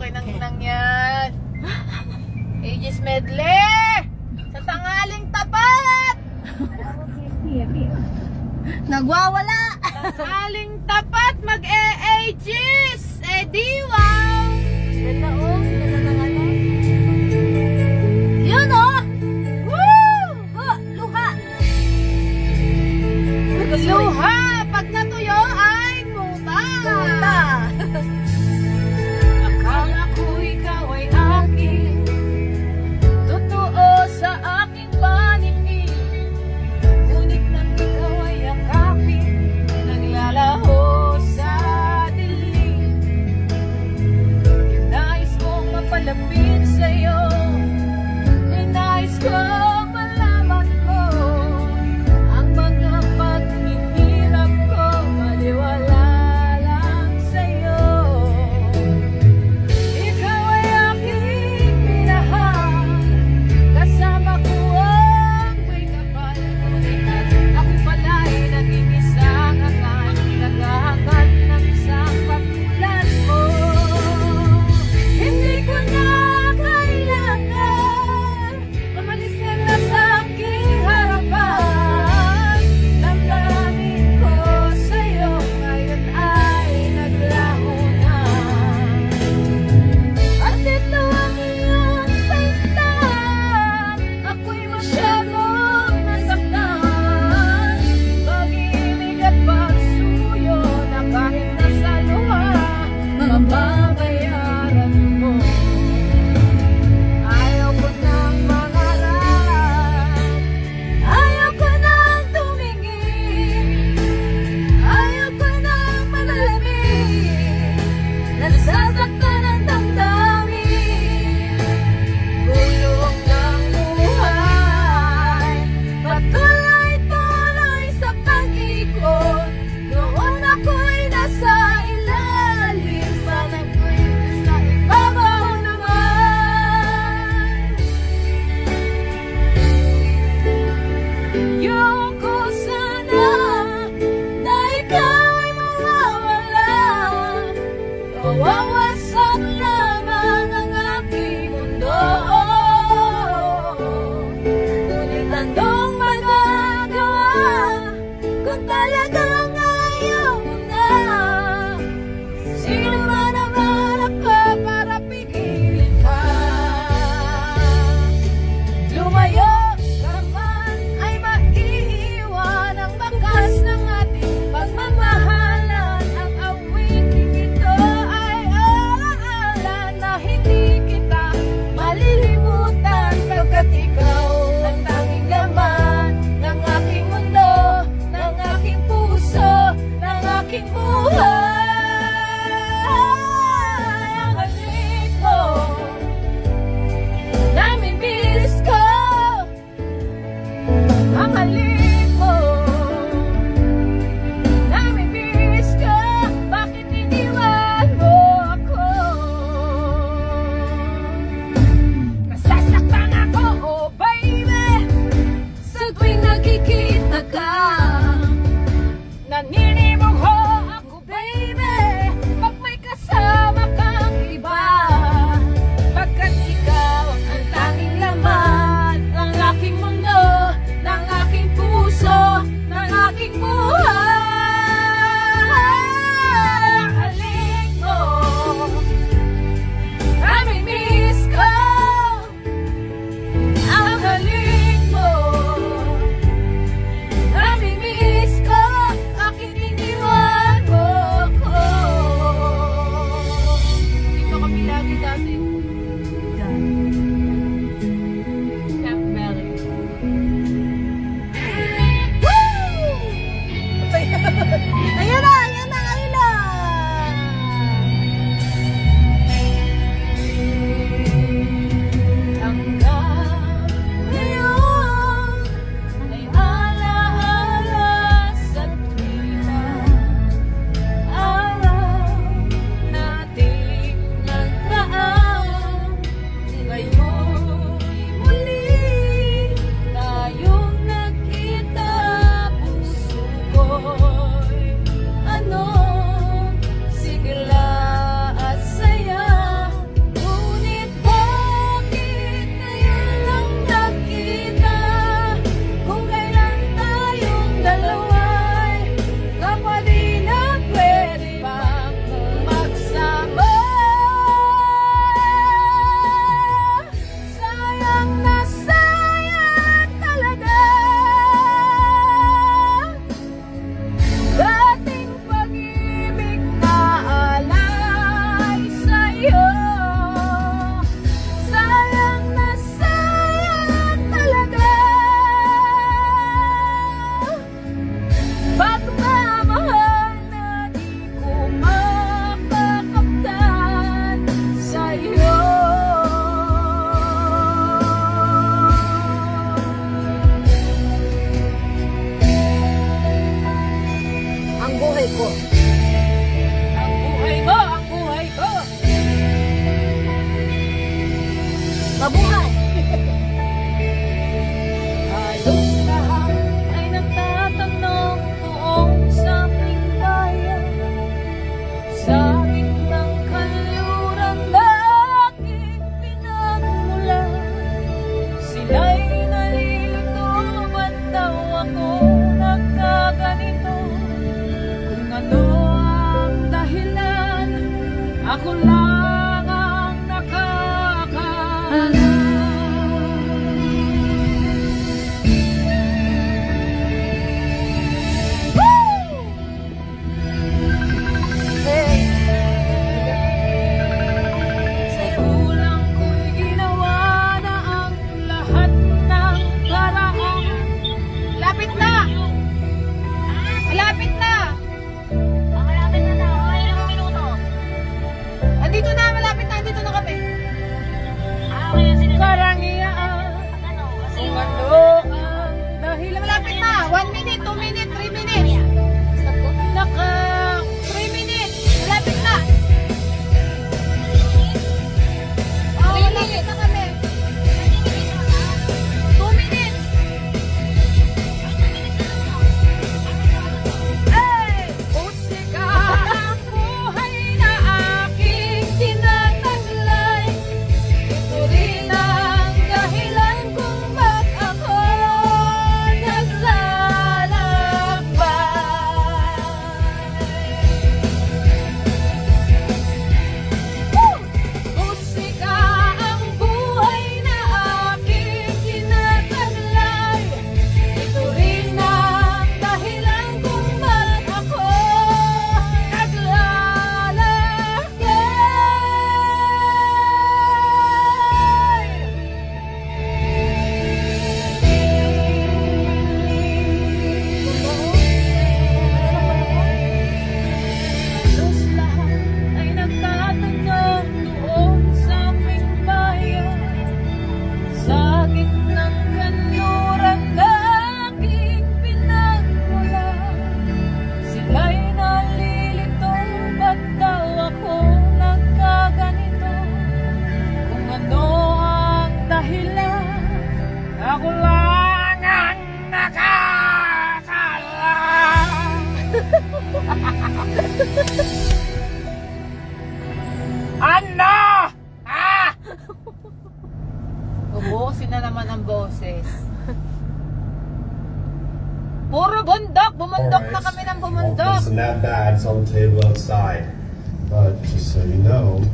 kinang inang yan. Aegis medley! Sa tanghaling tapat! Nagwawala! Tanghaling tapat mag-e-Aegis! Wow! Ganda oh, ganda ng ano. Yun oh! Woo! Oh, luha! Luha! Pag natuyo ay muta! Muta! Akala ko ikaw ay akin, totoo sa aking paningin. Ngunit nang ikaw ay yakapin, naglalaho sa dilim. Nais kong mapalapit sa'yo, nais kong malaman mo ang mga paghihirap ko, maliwala lang sa'yo. Ikaw ay aking minahal, kasama ko ang may kapal. Ngunit ako pala'y naging isang angat, naghahangat ng isang katulad mo. Hindi ko na kailangan umalis ka na sa aking harapan. Damdamin ko sa'yo ngayon ay naglaho na. At ito ang iyong pintahan, ako'y masyadong nasaktan. Pag-ibig at pagsuyo na kahit nasa luha, mababayaran mo. Ayaw ko nang mangarap, ayaw ko nang tumingin, ayaw ko nang manalamin, nasasaktan ang damdamin. Gulong ng buhay, patuloy-tuloy sa pag-ikot. Noon ako'y nasa ilalim, sana ko'y nasa ibabaw naman. Yoko sana na ikaw ay mawawala, mawawasak lamang ang aking mundo. Ngunit anong magagawa kung talagang ayaw mo na? Sino man naman ako para pigilin ka? Lumayo ka man ay maiiwan ang bakas ng ating pagmamahalan. Ang awiting ito ay alaala na hindi kita malilimutan, pagkat ikaw ang tanging laman ng aking mundo, ng aking puso, ng aking buhay. Ang halik mo, namimiss ko. Ang halik mo, namimiss ko. Bakit iniwan mo ako? Nasasaktan ako, oh baby, sa tuwing nakikita ka. Naninibog ho ako, baby, pag may kasama kang iba. Pagkat ikaw ang tanging laman ng aking mundo, ng aking puso, ng aking buhay. Ang halik mo, namimiss ko. Ang halik mo, namimiss ko. Bakit iniwan mo ko? Dito kami lagi dati. Camp Mary. Woo! Ayan na, ayan na, ayan na! Hanggang ngayon ay alaala sa tuwing na araw nating nagdaan. sa'yo. Ang buhay ko. Ang buhay mo, ang buhay ko. Mabuhay. Halos lahat ay nagtatanong noong sa aking bayan. Sa gitnang kanluran na aking pinagmulan, sila'y nalilito, ba't daw ako nagkaganito? Kung ano ang dahilan, ako lang ang nakakaalam. Sa kulang ko'y ginawa na ang lahat ng paraan. Lapit na! Malapit na! Malapit na daw. Ay, ilang minuto. Andito na, malapit na, andito na kami. Okay, sino? Karangyaan, Ano? Kasi kung ano ang dahilan. Malapit na, 1 minute, 2 minutes, 3 minutes. Naka 3 minutes, malapit na. Oh, malapit na kami. 2 minutes. Hey! Musika ang buhay na aking tinataglay. Ito rin ang dahilan kung ba't ako naglalakbay. Musika ang buhay na aking tinataglay. Ito rin ang dahilan kung ba't ako halos lahat ay nagtatanong doon sa aming bayan. Sa gitnang kanluran na aking pinagmulan, sila'y nalilito, ba't daw ako nagkaganito? Kung ano ang dahilan, ako lang ang nakakaalam. Ano? Ah! Ubusin na naman ang boses. Puro bundok! Bumundok na kami ng bumundok. It's not bad. It's on the table outside. But just so you know,